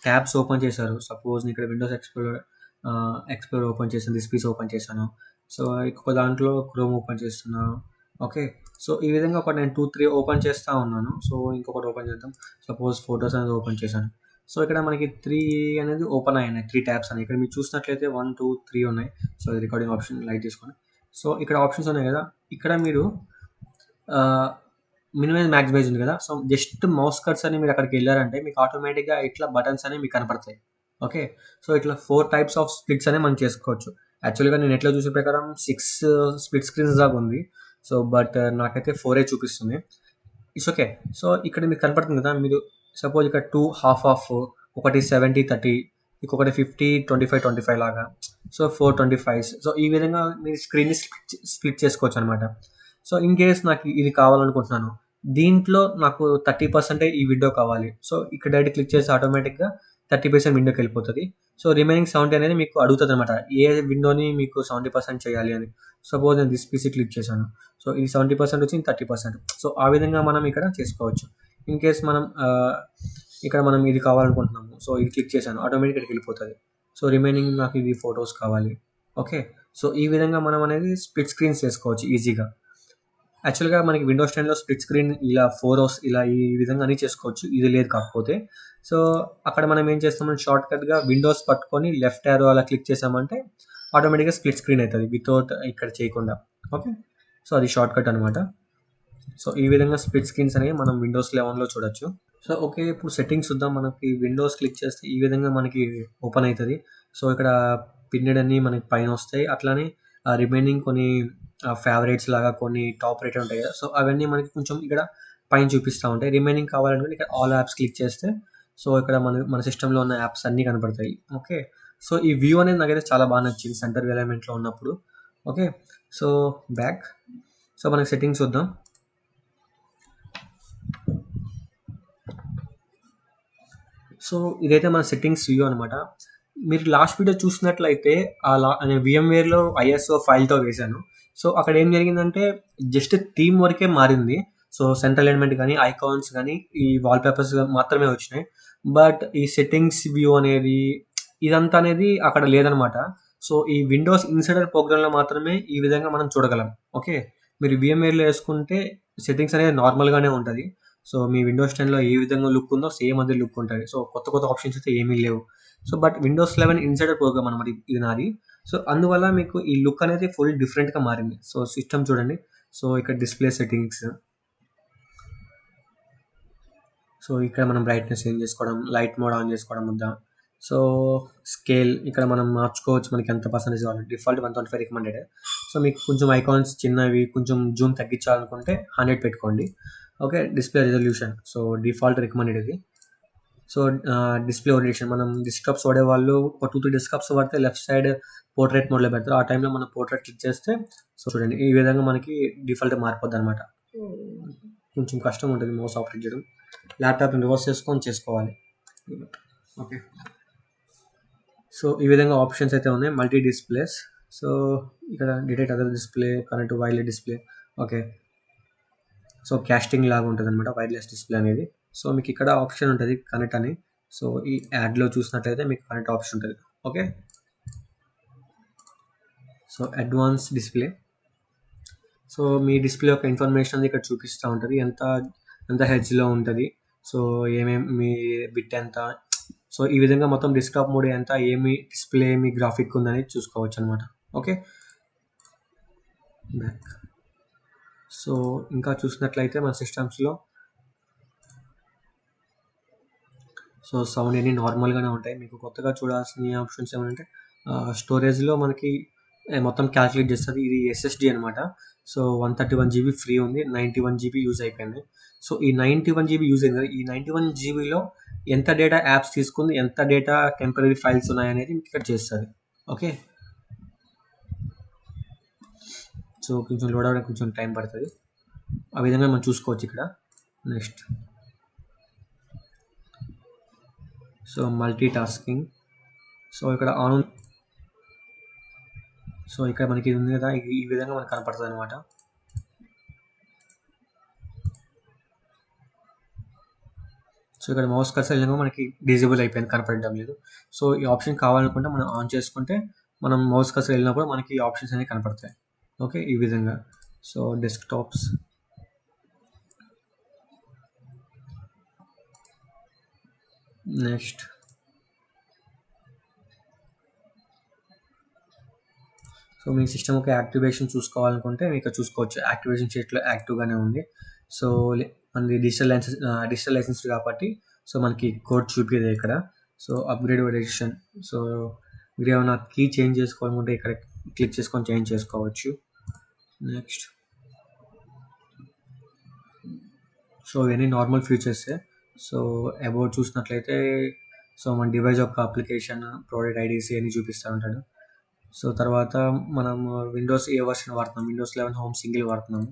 ట్యాబ్స్ ఓపెన్ చేశారు. సపోజ్ నేను ఇక్కడ విండోస్ ఎక్స్‌ప్లోరర్ ఓపెన్ చేశాను. దిస్ పీసీ ఓపెన్ చేశాను. సో, ఇంకొక దాంట్లో క్రోమ్ ఓపెన్ చేస్తున్నాను. ఓకే. సో, ఈ విధంగా ఒక నేను 2, 3 ఓపెన్ చేస్తా ఉన్నాను. సో, ఇంకొకటి ఓపెన్ చేద్దాం. సపోజ్ ఫోటోస్ అనేది ఓపెన్ చేశాను. సో, ఇక్కడ మనకి 3 అనేది ఓపెన్ అయ్యాయి. 3 ట్యాబ్స్ అనేవి. ఇక్కడ మీరు చూసినట్లయితే 1, 2, 3 ఉన్నాయి. సో, రికార్డింగ్ ఆప్షన్ లైట్ తీసుకోండి. సో, ఇక్కడ ఆప్షన్స్ ఉన్నాయి కదా! ఇక్కడ మీరు మినిమైజ్, మాక్సిమైజ్ ఉంది కదా! సో, జస్ట్ మౌస్ కర్సర్‌ని మీరు అక్కడికెళ్లారంటే మీకు ఆటోమేటిక్‌గా ఇట్లా బటన్స్ అనేవి మీకు కనపడతాయి. ఓకే. సో, ఇట్లా 4 టైప్స్ ఆఫ్ స్ప్లిట్స్ అనేవి మనం చేసుకోవచ్చు. యాక్చువల్‌గా నేను నెట్‌లో చూసిన ప్రకారం 6 స్ప్లిట్ స్క్రీన్స్ దాకా ఉంది. సో, బట్ నాకైతే 4 చూపిస్తుంది. It's okay. సో, ఇక్కడ మీకు కనపడుతుంది కదా! మీరు సపోజ్ ఇక్కడ 2 హాఫ్ ఒకటి 70, 30 ఇంకొకటి 50, 25, 25 లాగా. So, 4 25s. సో, ఈ విధంగా మీరు స్క్రీన్‌ని స్ప్లిట్ చేసుకోవచ్చనమాట. సో, ఇన్ కేస్ నాకు ఇది కావాలనుకుంటున్నాను. దీంట్లో నాకు 30% ఈ విండో కావాలి. సో, ఇక్కడ డైరెక్ట్ క్లిక్ చేస్తే ఆటోమేటిక్‌గా 30% విండోకెళ్ళిపోతది. సో, రిమైనింగ్ 70 అనేది మీకు అడుగుతదనమాట. ఏ విండోని మీకు 70% చేయాలి అని. సపోజ్ నేను దిస్ పీసీ క్లిక్ చేశాను. సో, ఇది 70% వచ్చింది, 30%. సో, ఆ విధంగా మనం ఇక్కడ చేసుకోవచ్చు. ఇన్ కేస్ మనం ఇక్కడ మనం ఇది కావాలనుకుంటున్నాము. సో, ఇది క్లిక్ చేశాను. ఆటోమేటిక్‌గా ఇక్కడికెళ్ళిపోతది. సో, రిమైనింగ్ నాకు ఇది ఫోటోస్ కావాలి. ఓకే. సో, ఈ విధంగా మనం అనేది స్ప్లిట్ స్క్రీన్స్ చేసుకోవచ్చు ఈజీగా. యాక్చువల్‌గా మనకి విండోస్ 10లో స్ప్లిట్ స్క్రీన్ ఇలా 4 ఇలా ఈ విధంగా అన్నీ చేసుకోవచ్చు. ఇది లేదు కాకపోతే. సో, అక్కడ మనం ఏం చేస్తామంటే షార్ట్‌కట్‌గా విండోస్ పట్టుకొని లెఫ్ట్ యారో అలా క్లిక్ చేసామంటే ఆటోమేటిక్‌గా స్ప్లిట్ స్క్రీన్ అయితది. వితౌట్ ఇక్కడ చేయకుండా. ఓకే. సో, అది షార్ట్‌కట్ అనమాట. సో, ఈ విధంగా స్ప్లిట్ స్క్రీన్స్ అనేవి మనం విండోస్ 11లో చూడొచ్చు. So, okay. ఇప్పుడు సెట్టింగ్స్ చూద్దాం. మనకి విండోస్ క్లిక్ చేస్తే ఈ విధంగా మనకి ఓపెన్ అయితది. సో, ఇక్కడ పిన్నెడ్ అన్నీ మనకి పైనొస్తాయి. అట్లానే రిమైనింగ్ కొన్ని ఫేవరెట్స్ లాగా కొన్ని టాప్ రేటెడ్ ఉంటాయి కదా! సో, అవన్నీ మనకి కొంచెం ఇక్కడ పైన చూపిస్తా ఉంటాయి. రిమైనింగ్ కావాలనుకుంటే ఇక్కడ ఆల్ యాప్స్ క్లిక్ చేస్తే సో, ఇక్కడ మన సిస్టమ్‌లో ఉన్న యాప్స్ అన్నీ కనపడతాయి. ఓకే. సో, ఈ వ్యూ అనేది నాకైతే చాలా బాగా నచ్చింది సెంటర్ అలైన్‌మెంట్‌లో ఉన్నప్పుడు. ఓకే. So, back. సో, మనకి సెట్టింగ్స్ చూద్దాం. సో, ఇదైతే మన సెట్టింగ్స్ వ్యూ అనమాట. మీరు లాస్ట్ వీడియో చూసినట్లయితే నేను VMwareలో ISO ఫైల్‌తో వేశాను. సో, అక్కడ ఏం జరిగిందంటే జస్ట్ థీమ్ వరకే మారింది. సో, సెంట్రల్ ఎలిమెంట్ గానీ, ఐకాన్స్ గానీ, ఈ వాల్‌పేపర్స్ మాత్రమే వచ్చినాయి. బట్ ఈ సెట్టింగ్స్ వ్యూ అనేది ఇదంతా అనేది అక్కడ లేదనమాట. సో, ఈ విండోస్ ఇన్సైడర్ ప్రోగ్రామ్‌లో మాత్రమే ఈ విధంగా మనం చూడగలం. ఓకే. మీరు VMwareలో యేసుకుంటే సెట్టింగ్స్ అనేది నార్మల్‌గానే ఉంటది. సో, మీ విండోస్ 10లో ఏ విధంగా లుక్ ఉందో సేమ్ అదే లుక్ ఉంటది. సో, కొత్త కొత్త ఆప్షన్స్ అయితే ఏమీ లేవు. So, but Windows 11 insider program అనమాట ఇది నాది. సో, అందువల్ల మీకు ఈ లుక్ అనేది ఫుల్ డిఫరెంట్‌గా మారింది. సో, సిస్టమ్ చూడండి. సో, ఇక్కడ డిస్‌ప్లే సెట్టింగ్స్. సో, ఇక్కడ మనం బ్రైట్‌నెస్ చేంజ్ చేసుకోవడం, లైట్ మోడ్ ఆన్ చేసుకోవడం ఉందా. సో, స్కేల్ ఇక్కడ మనం మార్చుకోవచ్చు. మనకి ఎంత పర్సెంటేజ్ కావాలి. Default 125 recommended. సో, మీకు కొంచెం ఐకాన్స్ చిన్నవి కొంచెం జూమ్ తగ్గించాలనుకుంటే 100 పెట్టుకోండి. Okay. Display resolution. So, default recommended ఇది. సో, డిస్‌ప్లే ఓరియంటేషన్ మనం డెస్క్‌టాప్స్ వాడేవాళ్ళు ఒక 2, 3 డెస్క్‌టాప్స్ వాడితే లెఫ్ట్ సైడ్ పోర్ట్రైట్ మోడ్‌లో పెడతారు. ఆ టైంలో మనం పోర్ట్రైట్ క్లిక్ చేస్తే సో, చూడండి ఈ విధంగా మనకి డిఫాల్ట్‌గా మారిపోద్దనమాట. కొంచెం కష్టం ఉంటది మౌస్ ఆపరేట్ చేయడం. ల్యాప్‌టాప్‌ని రివర్స్ చేసుకొని చేసుకోవాలి. ఓకే. సో, ఈ విధంగా ఆప్షన్స్ అయితే ఉన్నాయి. Multi displays. సో, ఇక్కడ detect other display, connect to wireless display. Okay. So, casting లాగా ఉంటదనమాట వైర్‌లెస్ డిస్‌ప్లే అనేది. సో, మీకిక్కడ ఆప్షన్ ఉంటది కనెక్ట్ అని. సో, ఈ యాడ్‌లో చూసినట్టయితే మీకు కనెక్ట్ ఆప్షన్ ఉంటది. Okay. So, advance display. So, మీ డిస్‌ప్లే యొక్క ఇన్ఫర్మేషన్ ఇక్కడ చూపిస్తా ఉంటది. ఎంత హెర్ట్జ్‌లో ఉంటది. సో, మీ బిట్ ఎంత. సో, ఈ విధంగా మొత్తం డెస్క్‌టాప్ మోడ్ ఎంత, డిస్‌ప్లే, గ్రాఫిక్ ఉందని చూసుకోవచ్చనమాట. ఓకే. బ్యాక్. సో, ఇంకా చూసినట్లయితే మన సిస్టమ్స్‌లో సో, సౌండ్ అన్నీ నార్మల్‌గానే ఉంటాయి. మీకు కొత్తగా చూడాల్సిన ఆప్షన్స్ ఏమంటే స్టోరేజ్‌లో మనకి మొత్తం కాలిక్యులేట్ చేస్తది. ఇది SSD అనమాట. సో, 131 జీబీ ఫ్రీ ఉంది. 91 జీబీ యూజ్ అయిపోయింది. సో, ఈ 91 జీబీ యూజ్ అయింది కదా! ఈ 91 జీబీలో ఎంత డేటా యాప్స్ తీసుకుంది, ఎంత డేటా టెంపరరీ ఫైల్స్ ఉన్నాయనేది మీకు ఇక్కడ చేస్తది. ఓకే. సో, కొంచెం లోడ్ అవ్వడానికి కొంచెం టైం పడతది. ఆ విధంగా మనం చూసుకోవచ్చు ఇక్కడ. Next. So, multi tasking. So, ఇక్కడ ఆన్. సో, ఇక్కడ మనకి ఇది ఉంది కదా! ఈ విధంగా మనకు కనపడతదనమాట. సో, ఇక్కడ మౌస్ కర్సర్ వెళ్ళినాక మనకి డిజేబుల్ అయిపోయింది. కనపడడం లేదు. సో, ఈ ఆప్షన్ కావాలనుకుంటే మనం ఆన్ చేసుకుంటే మనం మౌస్ కర్సర్ వెళ్ళినప్పుడు మనకి ఈ ఆప్షన్స్ అనేవి కనపడతాయి. ఓకే. ఈ విధంగా. So, desktops. నెక్స్ట్. సో, మీ సిస్టమ్ యొక్క యాక్టివేషన్ చూసుకోవాలనుకుంటే ఇక్కడ చూసుకోవచ్చు. యాక్టివేషన్ స్టేట్‌లో యాక్టివ్‌గానే ఉంది. సో, మనది డిజిటల్ లైసెన్స్డ్ కాబట్టి సో, మనకి కోడ్ చూపియదు ఇక్కడ. So, upgrade verification. సో, మీరేమన్నా కీ చేంజ్ చేసుకోవాలనుకుంటే ఇక్కడ క్లిక్ చేసుకొని చేంజ్ చేసుకోవచ్చు. నెక్స్ట్. సో, ఇవన్నీ నార్మల్ ఫీచర్సే. సో, అబౌట్ చూసినట్లయితే సో, మన డివైస్ యొక్క అప్లికేషన్, ప్రొవైడెడ్ ఐడీస్ ఇయన్నీ చూపిస్తా ఉంటాడు. సో, తర్వాత మనం విండోస్ ఏ వెర్షన్ వాడుతున్నాం. విండోస్ 11 హోమ్ సింగిల్ వాడుతున్నాము.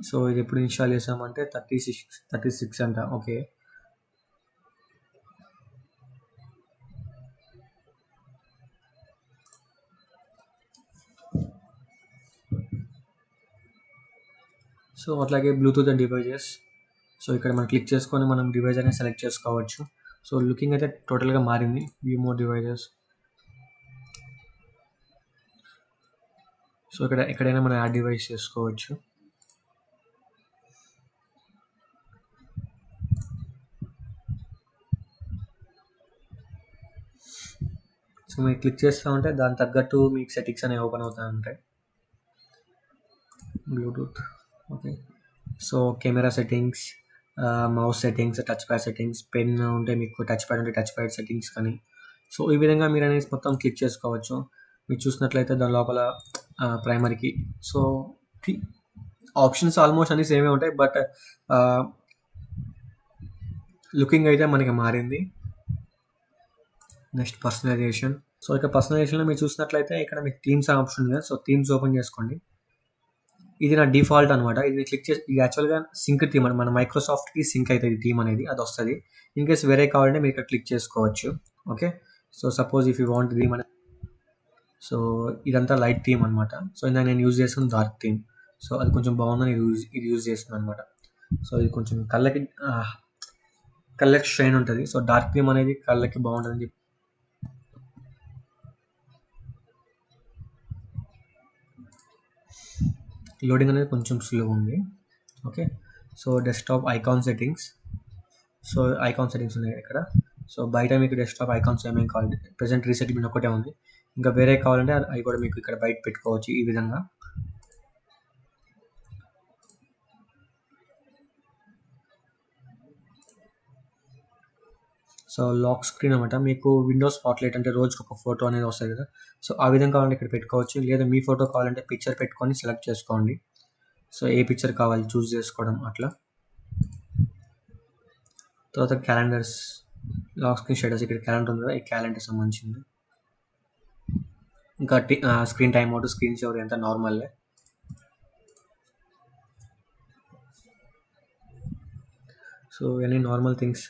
సో ఇది ఎప్పుడు ఇన్స్టాల్ చేసామంటే 36 అంట. ఓకే. సో అట్లాగే బ్లూటూత్ అండ్ డివైజెస్. సో ఇక్కడ మనం క్లిక్ చేసుకొని మనం డివైస్ అనేది సెలెక్ట్ చేసుకోవచ్చు. సో లుకింగ్ అయితే టోటల్గా మారింది. View more devices. సో ఇక్కడ ఎక్కడైనా మనం యాడ్ డివైస్ చేసుకోవచ్చు. సో మీరు క్లిక్ చేస్తూ ఉంటే దాని తగ్గట్టు మీకు సెట్టింగ్స్ అనేవి ఓపెన్ అవుతూ ఉంటాయి. Bluetooth. Okay. So camera settings, mouse settings, touch pad settings, pen ఉంటే మీకు టచ్ ప్యాడ్ ఉంటే టచ్ ప్యాడ్ సెట్టింగ్స్ కానీ. సో ఈ విధంగా మీరు అనేది మొత్తం క్లిక్ చేసుకోవచ్చు. మీరు చూసినట్లయితే దాని లోపల ప్రైమరీకి సో ఆప్షన్స్ ఆల్మోస్ట్ అన్ని సేమే ఉంటాయి. బట్ లుకింగ్ అయితే మనకి మారింది. Next personalisation. సో ఇక పర్సనలైజేషన్లో మీరు చూసినట్లయితే ఇక్కడ మీకు థీమ్స్ ఆప్షన్ ఉంది కదా. సో థీమ్స్ ఓపెన్ చేసుకోండి. ఇది నా డిఫాల్ట్ అనమాట. ఇది క్లిక్ చేసి ఇది యాక్చువల్గా సింక్ థీమ్ మన మైక్రోసాఫ్ట్కి సింక్ అవుతుంది థీమ్ అనేది, అది వస్తుంది. ఇన్ కేస్ వేరే కావాలంటే మీరు ఇక్కడ క్లిక్ చేసుకోవచ్చు. Okay. So suppose if you want theme అని. సో ఇదంతా లైట్ థీమ్ అనమాట. సో ఇందాక నేను యూజ్ చేసిన డార్క్ థీమ్. సో అది కొంచెం బాగుందని ఇది యూజ్ చేస్తున్నాను అనమాట. సో ఇది కొంచెం కళ్ళకి స్ట్రెయిన్ ఉంటుంది. సో డార్క్ థీమ్ అనేది కళ్ళకి బాగుంటుందని చెప్పి లోడింగ్ అనేది కొంచెం స్లో ఉంది. Okay. So desktop icon settings. So icon settings ఉన్నాయి ఇక్కడ. సో బయట మీకు డెస్క్టాప్ ఐకాన్స్ ఏమేమి కావాలి, ప్రెసెంట్ రీసెట్మెంట్ ఒకటే ఉంది. ఇంకా వేరే కావాలంటే అవి కూడా మీకు ఇక్కడ బయట పెట్టుకోవచ్చు ఈ విధంగా. సో లాక్ స్క్రీన్ అనమాట. మీకు విండోస్ స్పాట్లైట్ అంటే రోజుకి ఒక ఫోటో అనేది వస్తుంది కదా. సో ఆ విధంగా కావాలంటే ఇక్కడ పెట్టుకోవచ్చు. లేదా మీ ఫోటో కావాలంటే పిక్చర్ పెట్టుకొని సెలెక్ట్ చేసుకోండి. సో ఏ పిక్చర్ కావాలి చూస్ చేసుకోవడం అట్లా. తర్వాత క్యాలెండర్స్, లాక్ స్క్రీన్ స్టేటస్. ఇక్కడ క్యాలెండర్ ఉంది కదా, ఈ క్యాలెండర్ సంబంధించింది. ఇంకా screen time out, screen saver ఎంత నార్మల్లే. సో ఇవన్నీ నార్మల్ థింగ్స్.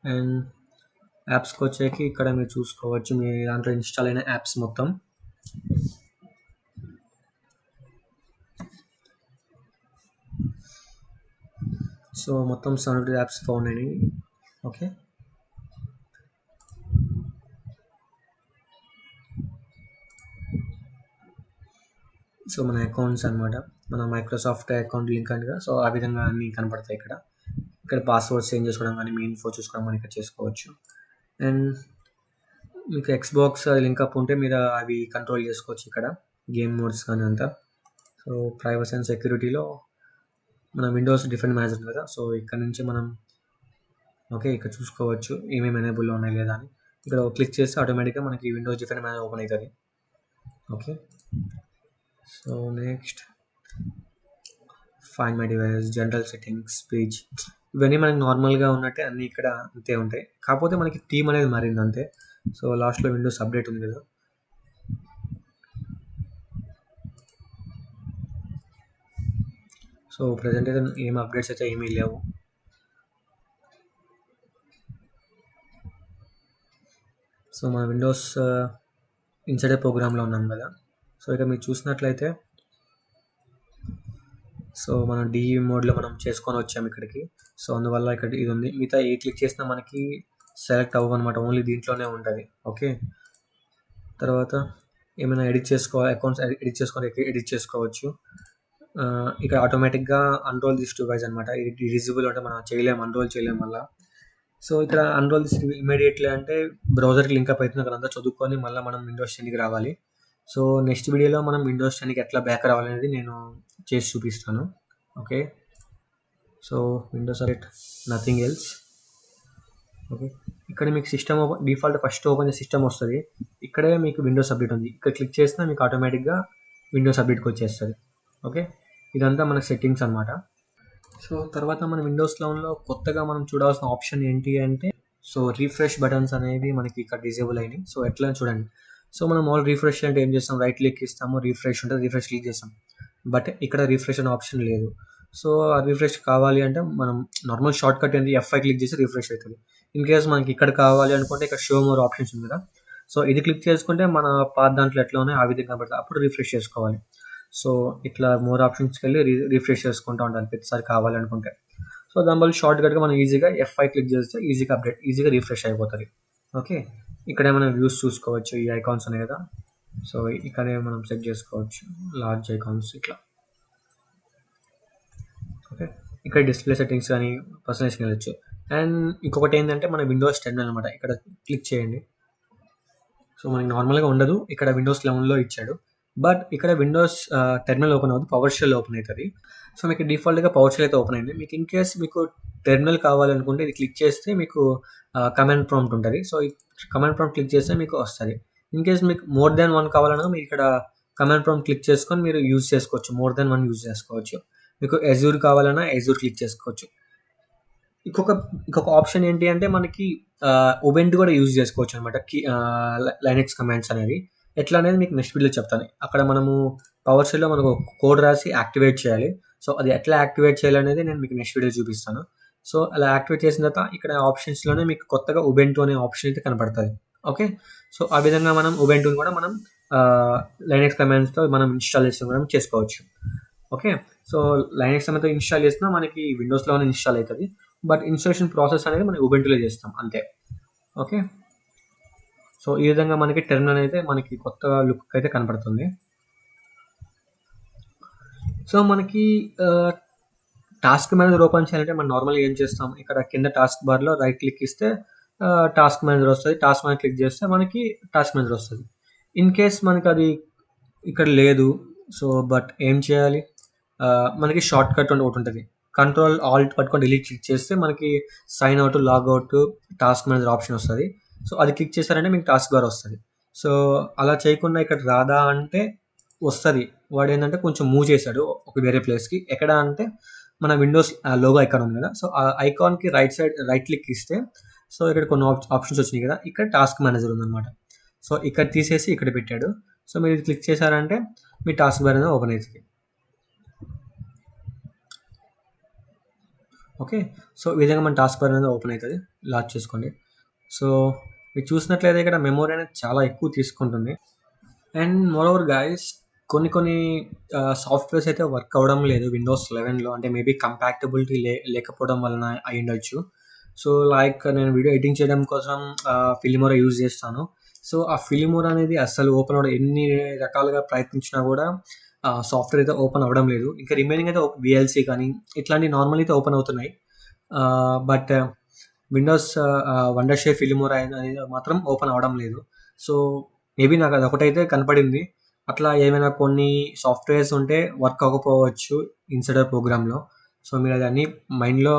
అండ్ యాప్స్కి వచ్చేకి ఇక్కడ మీరు చూసుకోవచ్చు మీ దాంట్లో ఇన్స్టాల్ అయిన యాప్స్ మొత్తం. సో మొత్తం 70 యాప్స్ ఫౌండ్ అయినాయి. ఓకే. సో మన అకౌంట్స్ అనమాట, మన మైక్రోసాఫ్ట్ అకౌంట్ లింక్ అని కదా. సో ఆ విధంగా అన్నీ కనపడతాయి ఇక్కడ. ఇక్కడ పాస్వర్డ్స్ చేంజ్ చేసుకోవడం కానీ, మీ ఇన్ఫో చూసుకోవడం కానీ ఇక్కడ చేసుకోవచ్చు. అండ్ మీకు ఎక్స్బాక్స్ లింక్ అప్ ఉంటే మీరు అవి కంట్రోల్ చేసుకోవచ్చు ఇక్కడ, గేమ్ మోడ్స్ కానీ అంతా. సో ప్రైవసీ అండ్ సెక్యూరిటీలో మన విండోస్ డిఫరెంట్ మేనేజర్ ఉంది కదా. సో ఇక్కడ నుంచి మనం ఓకే ఇక్కడ చూసుకోవచ్చు ఏమేమి ఎనేబుల్లో ఉన్నాయి లేదా అని. ఇక్కడ క్లిక్ చేస్తే ఆటోమేటిక్గా మనకి విండోస్ డిఫరెంట్ మేనేజర్ ఓపెన్ అవుతుంది. Okay. So next find my device, general settings, page. ఇవన్నీ మనకి నార్మల్గా ఉన్నట్టే అన్నీ ఇక్కడ అంతే ఉంటాయి. కాకపోతే మనకి థీమ్ అనేది మారింది అంతే. సో లాస్ట్లో విండోస్ అప్డేట్ ఉంది కదా. సో ప్రజెంట్ అయితే ఏం అప్డేట్స్ అయితే ఏమీ లేవు. సో మన విండోస్ ఇన్సైడ్ ప్రోగ్రామ్లో ఉన్నాం కదా. సో ఇక మీరు చూసినట్లయితే సో మనం డిఈ మోడ్లో మనం చేసుకొని వచ్చాము ఇక్కడికి. సో అందువల్ల ఇక్కడ ఇది ఉంది. మిగతా ఏ క్లిక్ చేసినా మనకి సెలెక్ట్ అవ్వనమాట, ఓన్లీ దీంట్లోనే ఉంటుంది. ఓకే. తర్వాత ఏమైనా ఎడిట్ చేసుకోవాలి, అకౌంట్స్ ఎడిట్ చేసుకోవచ్చు. ఇక్కడ ఆటోమేటిక్గా అన్రోల్ దిస్ డివైస్ అనమాట. ఇది విజిబుల్ అంటే మనం చేయలేము, అన్రోల్ చేయలేము మళ్ళీ. సో ఇక్కడ అన్రోల్ దిస్ ఇమీడియట్లీ అంటే బ్రౌజర్కి లింక్అప్ అవుతుంది అక్కడ అంతా చదువుకొని మళ్ళీ మనం విండోస్ 10కి రావాలి. సో నెక్స్ట్ వీడియోలో మనం విండోస్ 10కి ఎట్లా బ్యాక్ రావాలనేది నేను చేసి చూపిస్తాను. Okay. So Windows update, nothing else. Okay. ఇక్కడ మీకు సిస్టమ్ డిఫాల్ట్ ఫస్ట్ ఓపెన్ చేసే సిస్టమ్ వస్తుంది. ఇక్కడే మీకు విండోస్ అప్డేట్ ఉంది. ఇక్కడ క్లిక్ చేసినా మీకు ఆటోమేటిక్గా విండోస్ అప్డేట్కి వచ్చేస్తుంది. ఓకే. ఇదంతా మన సెట్టింగ్స్ అనమాట. సో తర్వాత మన విండోస్ 11లో కొత్తగా మనం చూడాల్సిన ఆప్షన్ ఏంటి అంటే సో రిఫ్రెష్ బటన్స్ అనేవి మనకి ఇక్కడ డిజేబుల్ అయినాయి. సో ఎట్లా చూడండి. సో మనం ఆల్ రిఫ్రెష్ అంటే ఏం చేస్తాం, రైట్ క్లిక్ ఇస్తాము, రిఫ్రెష్ ఉంటుంది, రిఫ్రెష్ క్లిక్ చేస్తాం. బట్ ఇక్కడ రిఫ్రెష్ అనే ఆప్షన్ లేదు. సో ఆ రిఫ్రెష్ కావాలి అంటే మనం నార్మల్ షార్ట్ కట్ ఏంటి F5 క్లిక్ చేసి రిఫ్రెష్ అవుతుంది. ఇన్ కేస్ మనకి ఇక్కడ కావాలి అనుకుంటే ఇక్కడ షో మోర్ ఆప్షన్స్ ఉంది కదా, సో ఇది క్లిక్ చేసుకుంటే మన పాత దాంట్లో ఎట్లా ఉన్నాయో ఆ విధంగా పడుతుంది, అప్పుడు రిఫ్రెష్ చేసుకోవాలి. సో ఇట్లా మోర్ ఆప్షన్స్కి వెళ్ళి రిఫ్రెష్ చేసుకుంటూ ఉండాలి ప్రతిసారి కావాలనుకుంటే. సో దాని వల్ల షార్ట్ కట్గా మనం ఈజీగా F5 క్లిక్ చేస్తే ఈజీగా రిఫ్రెష్ అయిపోతుంది. ఓకే, ఇక్కడ మనం వ్యూస్ చూసుకోవచ్చు, ఈ ఐకాన్స్ ఉన్నాయి కదా, సో ఇక్కడే మనం సెట్ చేసుకోవచ్చు లార్జ్ ఐకాన్స్ ఇట్లా. ఓకే, ఇక్కడ డిస్ప్లే సెట్టింగ్స్ కానీ పర్సనలైజేషన్ వెళ్ళచ్చు. అండ్ ఇంకొకటి ఏంటంటే మన విండోస్ 10 అనమాట, ఇక్కడ క్లిక్ చేయండి. సో మనకి నార్మల్గా ఉండదు, ఇక్కడ విండోస్ 11లో ఇచ్చాడు. బట్ ఇక్కడ విండోస్ టెర్మినల్ ఓపెన్ అవుతుంది, పవర్ షెల్ ఓపెన్ అవుతుంది. సో మీకు డిఫాల్ట్గా పవర్ షెల్ అయితే ఓపెన్ అయింది. మీకు ఇన్ కేస్ మీకు టెర్మినల్ కావాలనుకుంటే ఇది క్లిక్ చేస్తే మీకు కమాండ్ ప్రాంప్ట్ ఉంటుంది. సో ఈ కమాండ్ ప్రాంప్ట్ క్లిక్ చేస్తే మీకు వస్తుంది. ఇన్ కేస్ మీకు మోర్ దాన్ 1 కావాలన్నా మీరు ఇక్కడ కమాండ్ ప్రాంప్ట్ క్లిక్ చేసుకొని మీరు యూజ్ చేసుకోవచ్చు, మోర్ దాన్ 1 యూజ్ చేసుకోవచ్చు. మీకు ఎజూర్ కావాలన్నా ఎజూర్ క్లిక్ చేసుకోవచ్చు. ఇంకొక ఆప్షన్ ఏంటి అంటే మనకి ఉబెంటు కూడా యూజ్ చేసుకోవచ్చు అనమాట, లైనక్స్ కమాండ్స్ అనేవి ఎట్లా అనేది మీకు నెక్స్ట్ వీడియోలో చెప్తాను. అక్కడ మనము పవర్ షెల్లో మనకు కోడ్ రాసి యాక్టివేట్ చేయాలి. సో అది ఎట్లా యాక్టివేట్ చేయాలనేది నేను మీకు నెక్స్ట్ వీడియో చూపిస్తాను. సో అలా యాక్టివేట్ చేసిన తర్వాత ఇక్కడ ఆప్షన్స్లోనే మీకు కొత్తగా ఉబెంటు అనే ఆప్షన్ అయితే కనపడుతుంది. ఓకే, సో ఆ విధంగా మనం ఉబెంటుని కూడా మనం లైనక్స్ కమాండ్స్తో మనం ఇన్స్టాల్ చేసుకోవచ్చు. ఓకే, సో లైనక్స్ అంతా ఇన్స్టాల్ చేసినా మనకి విండోస్లోనే ఇన్స్టాల్ అవుతుంది. బట్ ఇన్స్టాలేషన్ ప్రాసెస్ అనేది మనం ఉబెంటులో చేస్తాం అంతే. ఓకే, సో ఈ విధంగా మనకి టెర్మినల్ అయితే మనకి కొత్త లుక్ అయితే కనపడుతుంది. సో మనకి టాస్క్ మేనేజర్ ఓపెన్ చేయాలంటే మనం నార్మల్గా ఏం చేస్తాం, ఇక్కడ కింద టాస్క్ బార్లో రైట్ క్లిక్ ఇస్తే టాస్క్ మేనేజర్ వస్తుంది. టాస్క్ మేనేజర్ క్లిక్ చేస్తే మనకి టాస్క్ మేనేజర్ వస్తుంది. ఇన్ కేస్ మనకి అది ఇక్కడ లేదు, సో బట్ ఏం చేయాలి, మనకి షార్ట్ కట్ ఒకటి ఉంటుంది, కంట్రోల్ ఆల్ట్ పట్టుకొని డిలీట్ క్లిక్ చేస్తే మనకి sign out, log out, task manager option వస్తుంది. సో అది క్లిక్ చేశారంటే మీకు టాస్క్ బార్ వస్తుంది. సో అలా చేయకుండా ఇక్కడ రాదా అంటే వస్తుంది. వాడు ఏంటంటే కొంచెం మూవ్ చేశాడు ఒక వేరే ప్లేస్కి. ఎక్కడ అంటే మన విండోస్ లోగో ఐకాన్ ఉంది కదా, సో ఆ ఐకాన్కి రైట్ క్లిక్ ఇస్తే సో ఇక్కడ కొన్ని ఆప్షన్స్ వచ్చినాయి కదా, ఇక్కడ టాస్క్ మేనేజర్ ఉందన్నమాట. సో ఇక్కడ తీసేసి ఇక్కడ పెట్టాడు. సో మీరు ఇది క్లిక్ చేశారంటే మీ టాస్క్ బార్ అనేది ఓపెన్ అవుతుంది. ఓకే, సో ఈ విధంగా మన టాస్క్ బార్ అనేది ఓపెన్ అవుతుంది. లాంచ్ చేసుకోండి. సో మీరు చూసినట్లయితే ఇక్కడ మెమొరీ అనేది చాలా ఎక్కువ తీసుకుంటుంది. అండ్ మోరోవర్ గైస్, కొన్ని సాఫ్ట్వేర్స్ అయితే వర్క్ అవ్వడం లేదు విండోస్ 11లో, అంటే మేబీ కంపాక్టబిలిటీ లేకపోవడం వలన అయి ఉండొచ్చు. సో లైక్ నేను వీడియో ఎడిటింగ్ చేయడం కోసం ఫిలిమోరా యూజ్ చేస్తాను. సో ఆ ఫిలిమోరా అనేది అస్సలు ఓపెన్ అవ్వడం, ఎన్ని రకాలుగా ప్రయత్నించినా కూడా సాఫ్ట్వేర్ అయితే ఓపెన్ అవ్వడం లేదు. ఇంకా రిమైనింగ్ అయితే VLC కానీ ఇట్లాంటి నార్మల్ అయితే ఓపెన్ అవుతున్నాయి. బట్ విండోస్ వండర్షేర్ ఫిలిమోరా అనేది మాత్రం ఓపెన్ అవ్వడం లేదు. సో మేబీ నాకు అది ఒకటైతే కనపడింది. అట్లా ఏమైనా కొన్ని సాఫ్ట్వేర్స్ ఉంటే వర్క్ అవ్వకపోవచ్చు ఇన్సైడర్ ప్రోగ్రామ్లో. సో మీరు అది అన్నీ మైండ్లో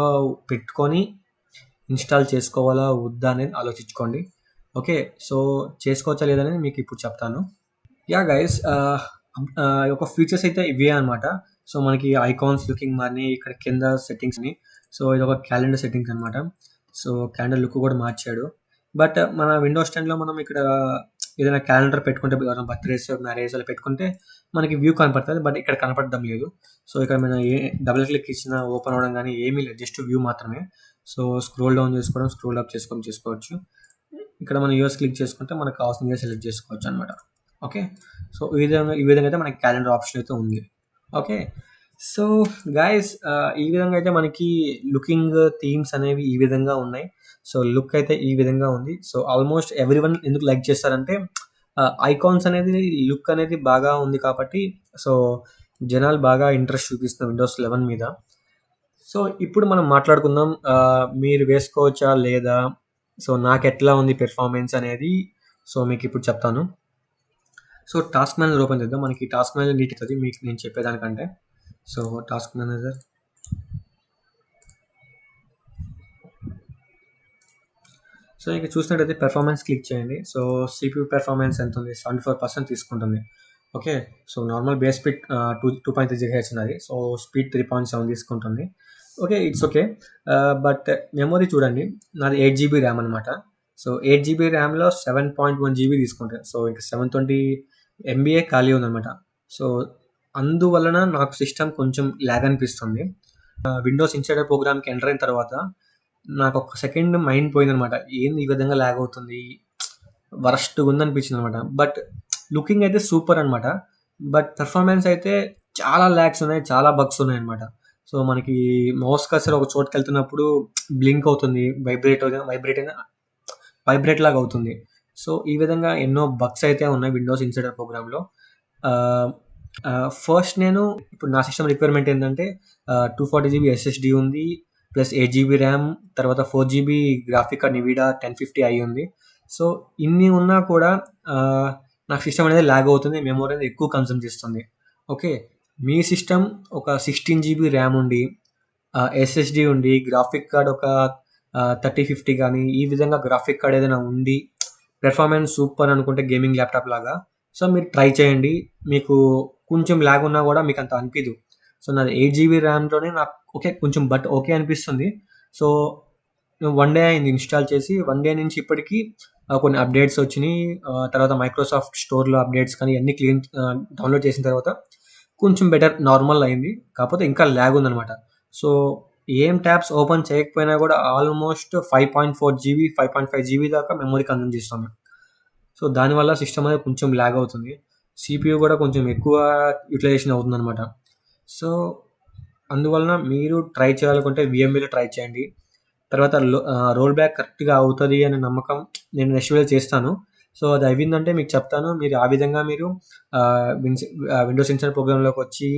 పెట్టుకొని ఇన్స్టాల్ చేసుకోవాలా వద్దా అనేది ఆలోచించుకోండి. ఓకే, సో చేసుకోవచ్చా లేదనేది మీకు ఇప్పుడు చెప్తాను. యా గైస్, ఒక ఫీచర్స్ అయితే ఇవే అనమాట. సో మనకి ఐకాన్స్ లుకింగ్ మారినాయి, ఇక్కడ కింద సెట్టింగ్స్ని. సో ఇది ఒక క్యాలెండర్ సెట్టింగ్స్ అనమాట. సో క్యాలెండర్ లుక్ కూడా మార్చాడు. బట్ మన విండోస్ 10లో మనం ఇక్కడ ఏదైనా క్యాలెండర్ పెట్టుకుంటే, బర్త్డేస్, మ్యారేజ్ అలా పెట్టుకుంటే మనకి వ్యూ కనపడుతుంది. బట్ ఇక్కడ కనపడడం లేదు. సో ఇక్కడ మనం డబుల్ క్లిక్ ఇచ్చిన ఓపెన్ అవ్వడం కానీ ఏమీ లేదు, జస్ట్ వ్యూ మాత్రమే. సో స్క్రోల్ డౌన్ చేసుకోవడం, స్క్రోల్ అప్ చేసుకోవచ్చు. ఇక్కడ మనం యూఎస్ క్లిక్ చేసుకుంటే మనకు కావాల్సిన ఇయర్ సెలెక్ట్ చేసుకోవచ్చు అనమాట. ఓకే, సో ఈ విధంగా అయితే మనకి క్యాలెండర్ ఆప్షన్ అయితే ఉంది. ఓకే, సో గైస్, ఈ విధంగా అయితే మనకి లుకింగ్ థీమ్స్ అనేవి ఈ విధంగా ఉన్నాయి. సో లుక్ అయితే ఈ విధంగా ఉంది. సో ఆల్మోస్ట్ ఎవ్రీవన్ ఎందుకు లైక్ చేస్తారంటే ఐకాన్స్ అనేది, లుక్ అనేది బాగా ఉంది కాబట్టి సో జనాలు బాగా ఇంట్రెస్ట్ చూపిస్తున్నారు విండోస్ 11 మీద. సో ఇప్పుడు మనం మాట్లాడుకుందాం, మీరు వేసుకోవచ్చా లేదా, సో నాకు ఎట్లా ఉంది పెర్ఫార్మెన్స్ అనేది. సో మీకు ఇప్పుడు చెప్తాను. సో టాస్క్ మేనేజర్ ఓపెన్ చేద్దాం. మనకి టాస్క్ మేనేజర్ నీట్ అవుతుంది మీకు నేను చెప్పేదానికంటే. సో టాస్క్ మేనేజర్, సో ఇక చూసినట్టయితే పెర్ఫార్మెన్స్ క్లిక్ చేయండి. సో CPU పెర్ఫార్మెన్స్ ఎంత ఉంది, 74% తీసుకుంటుంది. Okay, so normal base speed 2.3 GHz ఉన్నది. సో స్పీడ్ 3.7 తీసుకుంటుంది. Okay, it's okay. But memory చూడండి, నాది 8 GB ర్యామ్ అనమాట. సో 8 GB ర్యామ్లో 7.1 GB తీసుకుంటుంది. సో ఇంకా 720 MB ఖాళీ ఉందన్నమాట. సో అందువలన నాకు సిస్టమ్ కొంచెం ల్యాగ్ అనిపిస్తుంది. విండోస్ ఇన్సైడర్ ప్రోగ్రామ్‌కి ఎంటర్ అయిన తర్వాత నాకు ఒక సెకండ్ మైండ్ పోయిందనమాట. ఏంది ఈ విధంగా ల్యాగ్ అవుతుంది? వరస్ట్‌గా ఉందనిపించిందనమాట. బట్ లుకింగ్ అయితే సూపర్ అనమాట. బట్ పెర్ఫార్మన్స్ అయితే చాలా ల్యాగ్స్ ఉన్నాయి. చాలా బగ్స్ ఉన్నాయన్నమాట. సో, మనకి మౌస్ కర్సర్ ఒక చోటుకెళ్తున్నప్పుడు బ్లింక్ అవుతుంది. వైబ్రేట్ లాగా అవుతుంది. సో, ఈ విధంగా ఎన్నో బగ్స్ అయితే ఉన్నాయి విండోస్ ఇన్సైడర్ ప్రోగ్రామ్‌లో. ఆహ్, ఫస్ట్ నేను ఇప్పుడు నా సిస్టమ్ రిక్వైర్మెంట్ ఏంటంటే 240 జీబీ ఎస్ఎస్‌డీ ఉంది. ప్లస్ 8 జీబీ ర్యామ్, తర్వాత 4 జీబీ గ్రాఫిక్ కార్డ్ నివిడా 1050i ఉంది. సో, ఇన్ని ఉన్నా కూడా ఆహ్, నా సిస్టమ్ అనేది లాగ్ అవుతుంది. మెమరీ అనేది ఎక్కువ కన్జ్యూమ్ చేస్తుంది. ఓకే. మీ సిస్టమ్ ఒక 16 జీబీ ర్యామ్ ఉండి, ఎస్ఎస్‌డీ ఉండి, గ్రాఫిక్ కార్డ్ ఒక 3050 గానీ, ఈ విధంగా గ్రాఫిక్ కార్డ్ ఏదైనా ఉండి, పెర్ఫార్మన్స్ సూపర్ అనుకుంటే గేమింగ్ ల్యాప్‌టాప్ లాగా, సో, మీరు ట్రై చేయండి. మీకు కొంచెం లాగ్ ఉన్నా గూడా మీకంత అనిపియదు. సో, నాది 8 జీబీ ర్యామ్‌తోనే నాకు ఓకే. కొంచెం ఓకే అనిపిస్తుంది. సో, 1 డే అయింది ఇన్‌స్టాల్ చేసి. 1 డే నుంచి ఇప్పటికి కొన్ని అప్‌డేట్స్ వచ్చినియి. తర్వాత మైక్రోసాఫ్ట్ స్టోర్‌లో అప్‌డేట్స్ కానీ ఇయన్నీ డౌన్‌లోడ్ చేసిన తర్వాత కొంచెం బెటర్ నార్మల్ అయింది. కాకపోతే ఇంకా లాగ్ ఉందనమాట. సో, ఏం ట్యాబ్స్ ఓపెన్ చేయకపోయినా గూడా ఆల్‌మోస్ట్ 5.4 జీబీ, 5.5 జీబీ దాకా మెమరీ కన్జ్యూమ్ చేస్తుంది. సో, దానివల్ల సిస్టమ్ అనేది కొంచెం లాగ్ అవుతుంది. సీపీయూ గూడా కొంచెం ఎక్కువ యుటిలైజేషన్ అవుతుందనమాట. సో, అందువలన మీరు ట్రై చేయాలనుకుంటే వీఎంఏలో ట్రై చేయండి. తర్వాత రోల్ బ్యాక్ కరెక్ట్‌గా అవుతది అనే నమ్మకం నేను నెక్స్ట్ వీడియో చేస్తాను. సో, అది అయిందంటే మీకు చెప్తాను. మీరు ఆ విధంగా మీరు విండోస్ ఇన్స్టాల్ ప్రోగ్రామ్‌లోకొచ్చి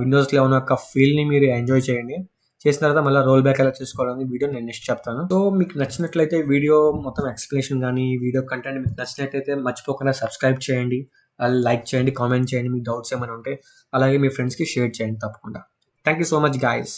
విండోస్ 11 యొక్క ఫీల్‌ని మీరు ఎంజాయ్ చేయండి. చేసిన తర్వాత మళ్ళా రోల్ బ్యాక్ ఎలా చేసుకోవాలనే వీడియో నేను నెక్స్ట్ చెప్తాను. సో, మీకు నచ్చినట్లయితే వీడియో మొత్తం ఎక్స్‌ప్లనేషన్ గానీ, వీడియో కంటెంట్ మీకు నచ్చినట్లయితే మర్చిపోకుండా సబ్స్క్రైబ్ చేయండి. లైక్ చేయండి, కామెంట్ చేయండి. మీకు డౌట్స్ ఏమైనా ఉంటే. అలాగే మీ ఫ్రెండ్స్‌కి షేర్ చేయండి తప్పకుండా. Thank you so much guys.